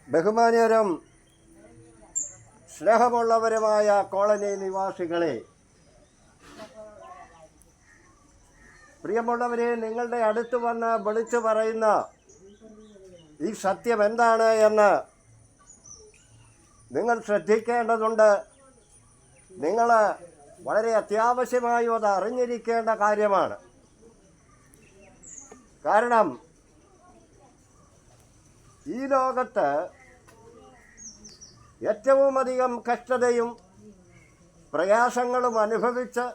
ബഹുമാന്യരും സ്നേഹമുള്ളവരുമായ colony നിവാസികളെ, പ്രിയമുള്ളവരെ, നിങ്ങളുടെ അടുത്ത് വന്ന് വിളിച്ചു പറയുന്ന ഈ സത്യം എന്താണ് എന്ന് നിങ്ങൾ ശ്രദ്ധിക്കേണ്ടതുണ്ട്. നിങ്ങൾ വളരെ അത്യാവശ്യമായി അത് അറിഞ്ഞിരിക്കേണ്ട കാര്യമാണ്. കാരണം ഈ ലോകത്ത് ഏറ്റവും അധികം കഷ്ടതയും പ്രയാസങ്ങളും അനുഭവിച്ച്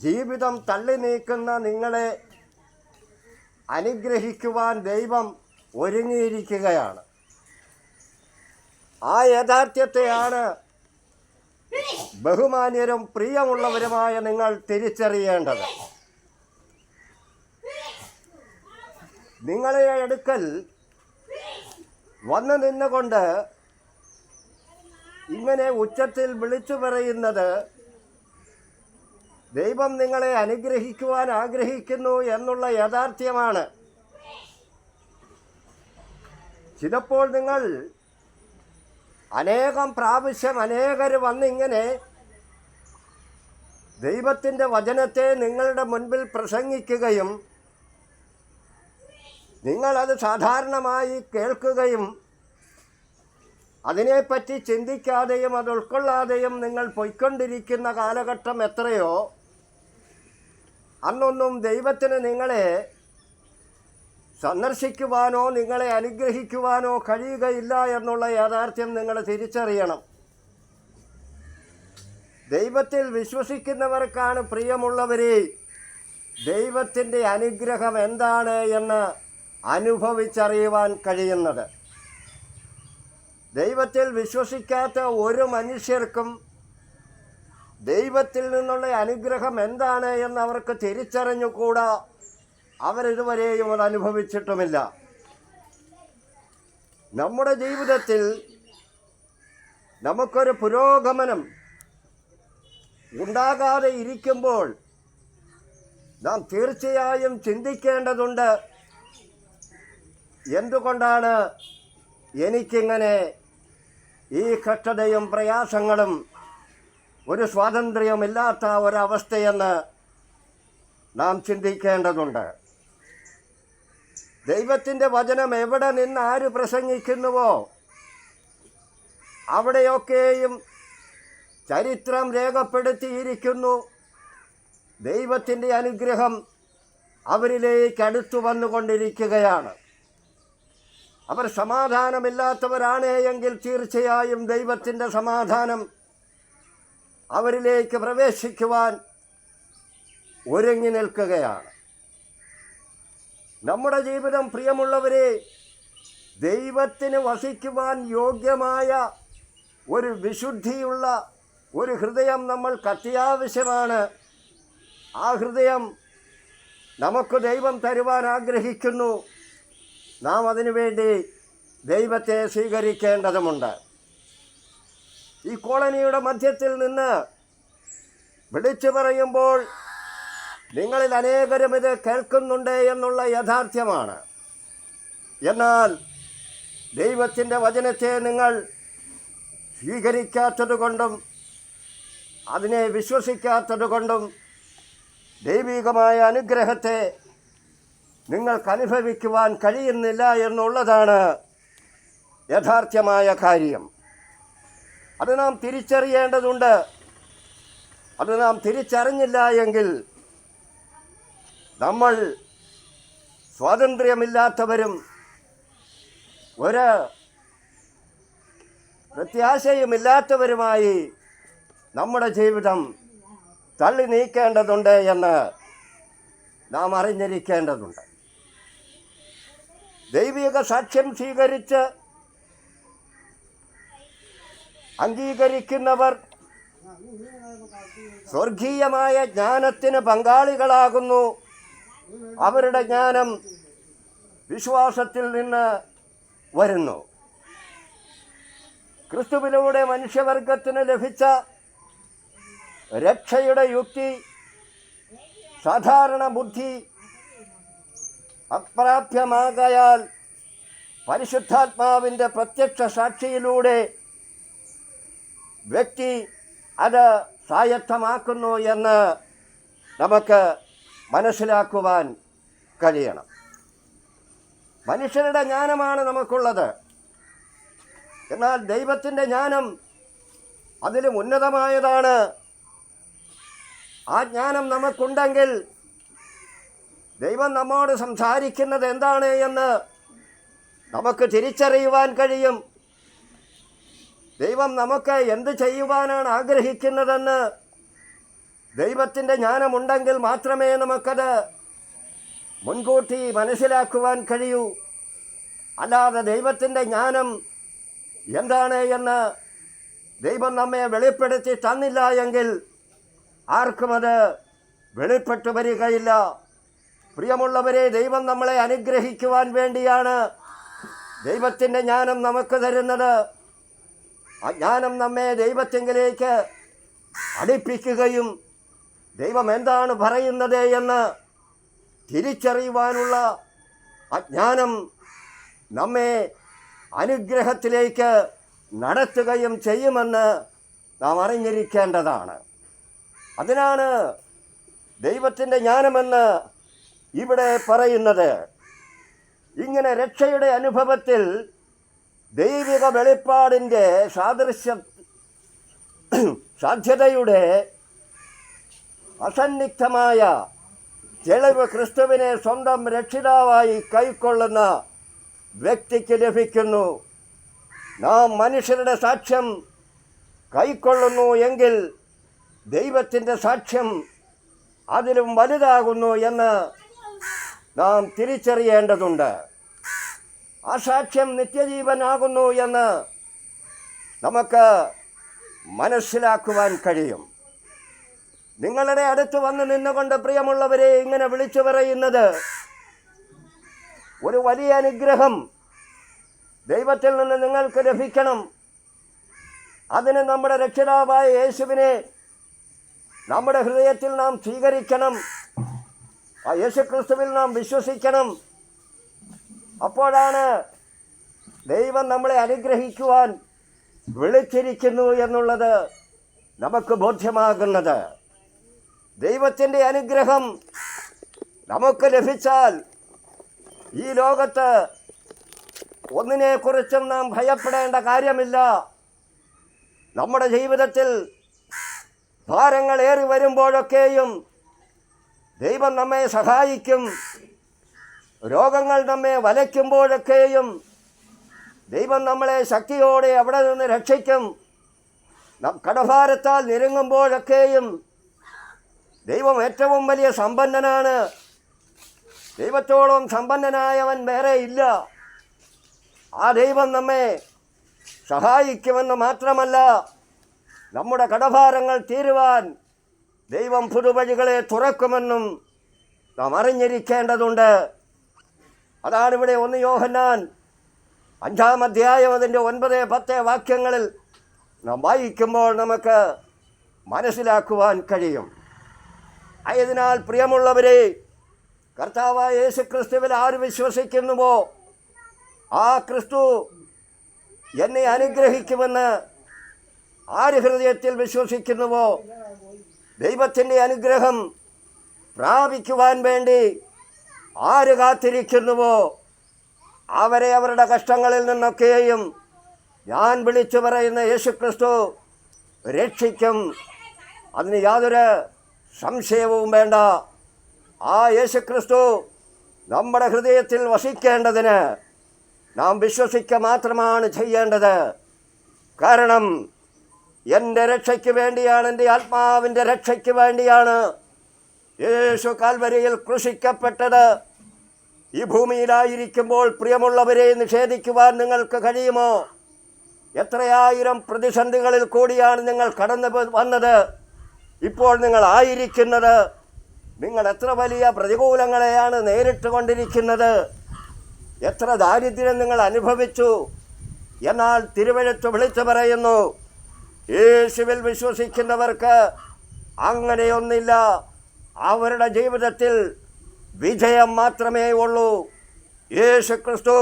ജീവിതം തള്ളി നീക്കുന്ന നിങ്ങളെ അനുഗ്രഹിക്കുവാൻ ദൈവം ഒരുങ്ങിയിരിക്കുകയാണ്. ആ യാഥാർത്ഥ്യത്തെയാണ് ബഹുമാന്യരും പ്രിയമുള്ളവരുമായ നിങ്ങൾ തിരിച്ചറിയേണ്ടത്. നിങ്ങളെ അടുക്കൽ വന്നു നിന്നുകൊണ്ട് ഇങ്ങനെ ഉച്ചത്തിൽ വിളിച്ചു പറയുന്നത് ദൈവം നിങ്ങളെ അനുഗ്രഹിക്കുവാൻ ആഗ്രഹിക്കുന്നു എന്നുള്ള യാഥാർത്ഥ്യമാണ്. ചിലപ്പോൾ നിങ്ങൾ അനേകം പ്രാവശ്യം അനേകർ വന്നിങ്ങനെ ദൈവത്തിൻ്റെ വചനത്തെ നിങ്ങളുടെ മുൻപിൽ പ്രസംഗിക്കുകയും നിങ്ങളത് സാധാരണമായി കേൾക്കുകയും അതിനെപ്പറ്റി ചിന്തിക്കാതെയും അത് ഉൾക്കൊള്ളാതെയും നിങ്ങൾ പൊയ്ക്കൊണ്ടിരിക്കുന്ന കാലഘട്ടം എത്രയോ, അന്നൊന്നും ദൈവത്തിന് നിങ്ങളെ സന്ദർശിക്കുവാനോ നിങ്ങളെ അനുഗ്രഹിക്കുവാനോ കഴിയുകയില്ല എന്നുള്ള യാഥാർത്ഥ്യം നിങ്ങൾ തിരിച്ചറിയണം. ദൈവത്തിൽ വിശ്വസിക്കുന്നവർക്കാണ്, പ്രിയമുള്ളവരെ, ദൈവത്തിൻ്റെ അനുഗ്രഹം എന്താണ് എന്ന് അനുഭവിച്ചറിയുവാൻ കഴിയുന്നത്. ദൈവത്തിൽ വിശ്വസിക്കാത്ത ഒരു മനുഷ്യർക്കും ദൈവത്തിൽ നിന്നുള്ള അനുഗ്രഹം എന്താണ് എന്ന് അവർക്ക് തിരിച്ചറിഞ്ഞുകൂടാ. അവരിതുവരെയും അത് അനുഭവിച്ചിട്ടുമില്ല. നമ്മുടെ ജീവിതത്തിൽ നമുക്കൊരു പുരോഗമനം ഉണ്ടാകാതെ ഇരിക്കുമ്പോൾ നാം തീർച്ചയായും ചിന്തിക്കേണ്ടതുണ്ട്, എന്തുകൊണ്ടാണ് എനിക്കിങ്ങനെ ഈ കഷ്ടതയും പ്രയാസങ്ങളും ഒരു സ്വാതന്ത്ര്യമില്ലാത്ത ഒരവസ്ഥയെന്ന് നാം ചിന്തിക്കേണ്ടതുണ്ട്. ദൈവത്തിൻ്റെ വചനം എവിടെ നിന്ന് ആര് പ്രസംഗിക്കുന്നുവോ അവിടെയൊക്കെയും ചരിത്രം രേഖപ്പെടുത്തിയിരിക്കുന്നു. ദൈവത്തിൻ്റെ അനുഗ്രഹം അവരിലേക്ക് അടുത്തു വന്നുകൊണ്ടിരിക്കുകയാണ്. അവർ സമാധാനമില്ലാത്തവരാണ് എങ്കിൽ തീർച്ചയായും ദൈവത്തിൻ്റെ സമാധാനം അവരിലേക്ക് പ്രവേശിക്കുവാൻ ഒരുങ്ങി നിൽക്കുകയാണ്. നമ്മുടെ ജീവിതം, പ്രിയമുള്ളവരെ, ദൈവത്തിന് വസിക്കുവാൻ യോഗ്യമായ ഒരു വിശുദ്ധിയുള്ള ഒരു ഹൃദയം നമ്മൾക്ക് അത്യാവശ്യമാണ്. ആ ഹൃദയം നമുക്ക് ദൈവം തരുവാൻ ആഗ്രഹിക്കുന്നു. നാം അതിനുവേണ്ടി ദൈവത്തെ സ്വീകരിക്കേണ്ടതുമുണ്ട്. ഈ കോളനിയുടെ മധ്യത്തിൽ നിന്ന് വിളിച്ചു പറയുമ്പോൾ നിങ്ങളിൽ അനേകരും ഇത് കേൾക്കുന്നുണ്ട് എന്നുള്ള യാഥാർത്ഥ്യമാണ്. എന്നാൽ ദൈവത്തിൻ്റെ വചനത്തെ നിങ്ങൾ സ്വീകരിക്കാത്തത് കൊണ്ടും അതിനെ വിശ്വസിക്കാത്തത് കൊണ്ടും ദൈവികമായ അനുഗ്രഹത്തെ നിങ്ങൾക്ക് അനുഭവിക്കുവാൻ കഴിയുന്നില്ല എന്നുള്ളതാണ് യഥാർത്ഥമായ കാര്യം. അത് നാം തിരിച്ചറിയേണ്ടതുണ്ട്. അത് നാം തിരിച്ചറിഞ്ഞില്ല എങ്കിൽ നമ്മൾ സ്വാതന്ത്ര്യമില്ലാത്തവരും ഒരു പ്രത്യാശയുമില്ലാത്തവരുമായി നമ്മുടെ ജീവിതം തള്ളി നീക്കേണ്ടതുണ്ട് എന്ന് നാം അറിഞ്ഞിരിക്കേണ്ടതുണ്ട്. ദൈവിക സാക്ഷ്യം സ്വീകരിച്ച് അംഗീകരിക്കുന്നവർ സ്വർഗീയമായ ജ്ഞാനത്തിന് പങ്കാളികളാകുന്നു. അവരുടെ ജ്ഞാനം വിശ്വാസത്തിൽ നിന്ന് വരുന്നു. ക്രിസ്തുവിലൂടെ മനുഷ്യവർഗത്തിന് ലഭിച്ച രക്ഷയുടെ യുക്തി, സാധാരണ ബുദ്ധി അപ്രാപ്യമാകയാൽ പരിശുദ്ധാത്മാവിൻ്റെ പ്രത്യക്ഷ സാക്ഷിയിലൂടെ വ്യക്തി അത് സ്വായത്തമാക്കുന്നു എന്ന് നമുക്ക് മനസ്സിലാക്കുവാൻ കഴിയണം. മനുഷ്യരുടെ ജ്ഞാനമാണ് നമുക്കുള്ളത്. എന്നാൽ ദൈവത്തിൻ്റെ ജ്ഞാനം അതിലും ഉന്നതമായതാണ്. ആ ജ്ഞാനം നമുക്കുണ്ടെങ്കിൽ ദൈവം നമ്മോട് സംസാരിക്കുന്നത് എന്താണ് എന്ന് നമുക്ക് തിരിച്ചറിയുവാൻ കഴിയും. ദൈവം നമുക്ക് എന്ത് ചെയ്യുവാനാണ് ആഗ്രഹിക്കുന്നതെന്ന് ദൈവത്തിൻ്റെ ജ്ഞാനമുണ്ടെങ്കിൽ മാത്രമേ നമുക്കത് മുൻകൂട്ടി മനസ്സിലാക്കുവാൻ കഴിയൂ. അല്ലാതെ ദൈവത്തിൻ്റെ ജ്ഞാനം എന്താണ് എന്ന് ദൈവം നമ്മെ വെളിപ്പെടുത്തി തന്നില്ല എങ്കിൽ ആർക്കും അത് വെളിപ്പെട്ടു വരികയില്ല. പ്രിയമുള്ളവരെ, ദൈവം നമ്മളെ അനുഗ്രഹിക്കുവാൻ വേണ്ടിയാണ് ദൈവത്തിൻ്റെ ജ്ഞാനം നമുക്ക് തരുന്നത്. ആ ജ്ഞാനം നമ്മെ ദൈവത്തിങ്കിലേക്ക് അടുപ്പിക്കുകയും ദൈവം എന്താണ് പറയുന്നത് എന്ന് തിരിച്ചറിയുവാനുള്ള അജ്ഞാനം നമ്മെ അനുഗ്രഹത്തിലേക്ക് നടത്തുകയും ചെയ്യുമെന്ന് നാം അറിഞ്ഞിരിക്കേണ്ടതാണ്. അതിനാണ് ദൈവത്തിൻ്റെ ജ്ഞാനമെന്ന് ഇവിടെ പറയുന്നത്. ഇങ്ങനെ രക്ഷയുടെ അനുഭവത്തിൽ ദൈവിക വെളിപ്പാടിൻ്റെ സാധ്യതയുടെ അസന്നിഗ്ധമായ തെളിവ് ക്രിസ്തുവിനെ സ്വന്തം രക്ഷിതാവായി കൈക്കൊള്ളുന്ന വ്യക്തിക്ക് ലഭിക്കുന്നു. നാം മനുഷ്യരുടെ സാക്ഷ്യം കൈക്കൊള്ളുന്നു എങ്കിൽ ദൈവത്തിൻ്റെ സാക്ഷ്യം അതിലും വലുതാകുന്നു എന്ന് നാം തിരിച്ചറിയേണ്ടതുണ്ട്. ആ സാക്ഷ്യം നിത്യജീവനാകുന്നു എന്ന് നമുക്ക് മനസ്സിലാക്കുവാൻ കഴിയും. നിങ്ങളുടെ അടുത്ത് വന്ന് നിന്നുകൊണ്ട് പ്രിയമുള്ളവരെ ഇങ്ങനെ വിളിച്ചു പറയുന്നത് ഒരു വലിയ അനുഗ്രഹം ദൈവത്തിൽ നിന്ന് നിങ്ങൾക്ക് ലഭിക്കണം. അതിന് നമ്മുടെ രക്ഷിതാവായ യേശുവിനെ നമ്മുടെ ഹൃദയത്തിൽ നാം സ്വീകരിക്കണം. ആ യേശുക്രിസ്തുവിൽ നാം വിശ്വസിക്കണം. അപ്പോഴാണ് ദൈവം നമ്മളെ അനുഗ്രഹിക്കുവാൻ വിളിച്ചിരിക്കുന്നു എന്നുള്ളത് നമുക്ക് ബോധ്യമാകുന്നത്. ദൈവത്തിൻ്റെ അനുഗ്രഹം നമുക്ക് ലഭിച്ചാൽ ഈ ലോകത്ത് ഒന്നിനെക്കുറിച്ചും നാം ഭയപ്പെടേണ്ട കാര്യമില്ല. നമ്മുടെ ജീവിതത്തിൽ ഭാരങ്ങൾ ഏറി വരുമ്പോഴൊക്കെയും ദൈവം നമ്മെ സഹായിക്കും. രോഗങ്ങൾ നമ്മെ വലയ്ക്കുമ്പോഴൊക്കെയും ദൈവം നമ്മളെ ശക്തിയോടെ അവിടെ നിന്ന് രക്ഷിക്കും. കടഭാരത്താൽ ഞെരുങ്ങുമ്പോഴൊക്കെയും ദൈവം ഏറ്റവും വലിയ സമ്പന്നനാണ്. ദൈവത്തോളം സമ്പന്നനായവൻ വേറെ ഇല്ല. ആ ദൈവം നമ്മെ സഹായിക്കുമെന്ന് മാത്രമല്ല, നമ്മുടെ കടഭാരങ്ങൾ തീരുവാൻ ദൈവം പുതുവഴികളെ തുറക്കുമെന്നും നാം അറിഞ്ഞിരിക്കേണ്ടതുണ്ട്. അതാണ് ഇവിടെ 1 യോഹന്നാൻ 5-ാം അധ്യായം അതിൻ്റെ 9-10 വാക്യങ്ങളിൽ നാം വായിക്കുമ്പോൾ നമുക്ക് മനസ്സിലാക്കുവാൻ കഴിയും. ആയതിനാൽ പ്രിയമുള്ളവരെ, കർത്താവായ യേശുക്രിസ്തുവിൽ ആര് വിശ്വസിക്കുന്നുവോ ആ ക്രിസ്തു എന്നെ അനുഗ്രഹിക്കുമെന്ന് ആര് ഹൃദയത്തിൽ വിശ്വസിക്കുന്നുവോ, ദൈവത്തിൻ്റെ അനുഗ്രഹം പ്രാപിക്കുവാൻ വേണ്ടി ആര് കാത്തിരിക്കുന്നുവോ അവരെ അവരുടെ കഷ്ടങ്ങളിൽ നിന്നൊക്കെയും ഞാൻ വിളിച്ചു പറയുന്ന യേശുക്രിസ്തു രക്ഷിക്കും. അതിന് യാതൊരു സംശയവും വേണ്ട. ആ യേശുക്രിസ്തു നമ്മുടെ ഹൃദയത്തിൽ വസിക്കേണ്ടതിന് നാം വിശ്വസിക്കുക മാത്രമാണ് ചെയ്യേണ്ടത്. കാരണം എൻ്റെ രക്ഷയ്ക്ക് വേണ്ടിയാണ്, എൻ്റെ ആത്മാവിൻ്റെ രക്ഷയ്ക്ക് വേണ്ടിയാണ് യേശു കാൽവരിയിൽ ക്രൂശിക്കപ്പെട്ടത്. ഈ ഭൂമിയിലായിരിക്കുമ്പോൾ പ്രിയമുള്ളവരെ നിഷേധിക്കുവാൻ നിങ്ങൾക്ക് കഴിയുമോ? എത്രയായിരം പ്രതിസന്ധികളിൽ കൂടിയാണ് നിങ്ങൾ കടന്നു വന്നത്. ഇപ്പോൾ നിങ്ങൾ ആയിരിക്കുന്നത്. നിങ്ങൾ എത്ര വലിയ പ്രതികൂലങ്ങളെയാണ് നേരിട്ട് കൊണ്ടിരിക്കുന്നത്. എത്ര ദാരിദ്ര്യം നിങ്ങൾ അനുഭവിച്ചു. എന്നാൽ തിരുവെഴുത്ത് വിളിച്ചു പറയുന്നു, യേശുവിൽ വിശ്വസിക്കുന്നവർക്ക് അങ്ങനെയൊന്നില്ല. അവരുടെ ജീവിതത്തിൽ വിജയം മാത്രമേ ഉള്ളൂ. യേശു ക്രിസ്തു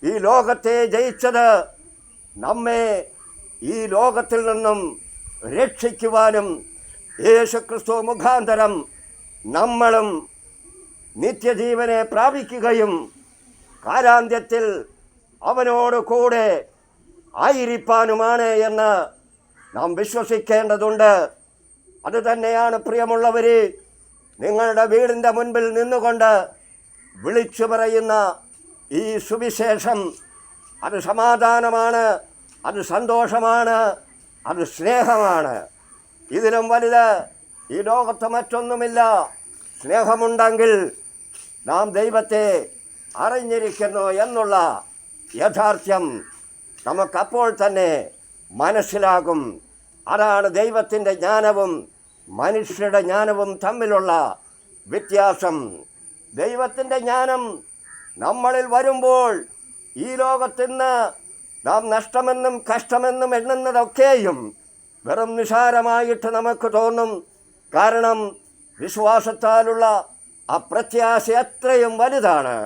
ഈ ലോകത്തെ ജയിച്ചത് നമ്മെ ഈ ലോകത്തിൽ നിന്നും രക്ഷിക്കുവാനും യേശു ക്രിസ്തു മുഖാന്തരം നമ്മളും നിത്യജീവനെ പ്രാപിക്കുകയും കാലാന്ത്യത്തിൽ അവനോട് കൂടെ ആയിരിക്കാനുമാണ് എന്ന് നാം വിശ്വസിക്കേണ്ടതുണ്ട്. അതുതന്നെയാണ് പ്രിയമുള്ളവർ, നിങ്ങളുടെ വീടിൻ്റെ മുൻപിൽ നിന്നുകൊണ്ട് വിളിച്ചു പറയുന്ന ഈ സുവിശേഷം. അത് സമാധാനമാണ്, അത് സന്തോഷമാണ്, അത് സ്നേഹമാണ്. ഇതിലും വലുത് ഈ ലോകത്ത് മറ്റൊന്നുമില്ല. സ്നേഹമുണ്ടെങ്കിൽ നാം ദൈവത്തെ അറിഞ്ഞിരിക്കുന്നു എന്നുള്ള യാഥാർത്ഥ്യം നമുക്കപ്പോൾ തന്നെ മനസ്സിലാകും. അതാണ് ദൈവത്തിൻ്റെ ജ്ഞാനവും മനുഷ്യരുടെ ജ്ഞാനവും തമ്മിലുള്ള വ്യത്യാസം. ദൈവത്തിൻ്റെ ജ്ഞാനം നമ്മളിൽ വരുമ്പോൾ ഈ ലോകത്തിന്ന് നാം നഷ്ടമെന്നും കഷ്ടമെന്നും എണ്ണുന്നതൊക്കെയും വെറും നിസാരമായിട്ട് നമുക്ക് തോന്നും. കാരണം വിശ്വാസത്താലുള്ള അപ്രത്യാശ അത്രയും വലുതാണ്.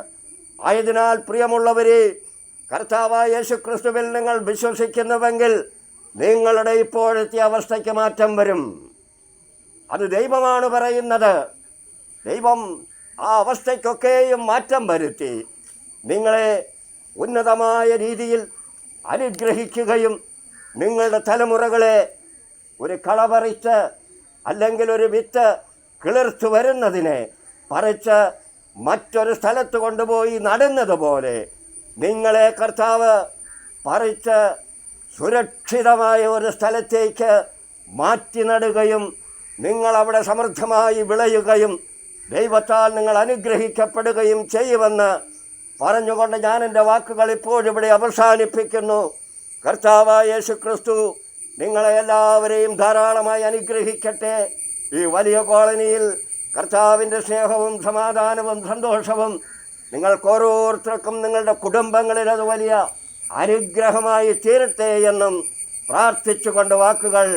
ആയതിനാൽ പ്രിയമുള്ളവർ, കർത്താവായ യേശുക്രിസ്തുവിൽ നിങ്ങൾ വിശ്വസിക്കുന്നുവെങ്കിൽ നിങ്ങളുടെ ഇപ്പോഴത്തെ അവസ്ഥയ്ക്ക് മാറ്റം വരും. അത് ദൈവമാണ് പറയുന്നത്. ദൈവം ആ അവസ്ഥയ്ക്കൊക്കെയും മാറ്റം വരുത്തി നിങ്ങളെ ഉന്നതമായ രീതിയിൽ അനുഗ്രഹിക്കുകയും നിങ്ങളുടെ തലമുറകളെ ഒരു കളപറിച്ച് അല്ലെങ്കിൽ ഒരു വിത്ത് കിളിർത്തു വരുന്നതിനെ പറിച്ച് മറ്റൊരു സ്ഥലത്ത് കൊണ്ടുപോയി നടുന്നതുപോലെ നിങ്ങളെ കർത്താവ് പറിച്ച് സുരക്ഷിതമായ ഒരു സ്ഥലത്തേക്ക് മാറ്റി നടുകയും നിങ്ങളവിടെ സമൃദ്ധമായി വിളയുകയും ദൈവത്താൽ നിങ്ങൾ അനുഗ്രഹിക്കപ്പെടുകയും ചെയ്യുമെന്ന് പറഞ്ഞുകൊണ്ട് ഞാൻ എൻ്റെ വാക്കുകൾ ഇപ്പോഴിവിടെ അവസാനിപ്പിക്കുന്നു. കർത്താവായ യേശുക്രിസ്തു നിങ്ങളെ എല്ലാവരെയും ധാരാളമായി അനുഗ്രഹിക്കട്ടെ. ഈ വലിയ കോളനിയിൽ കർത്താവിൻ്റെ സ്നേഹവും സമാധാനവും സന്തോഷവും നിങ്ങൾക്കോരോരുത്തർക്കും നിങ്ങളുടെ കുടുംബങ്ങളിൽ അത് വലിയ അനുഗ്രഹമായി തീരട്ടെ എന്നും പ്രാർത്ഥിച്ചുകൊണ്ട് വാക്കുകൾ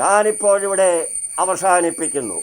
ഞാനിപ്പോഴിവിടെ അവസാനിപ്പിക്കുന്നു.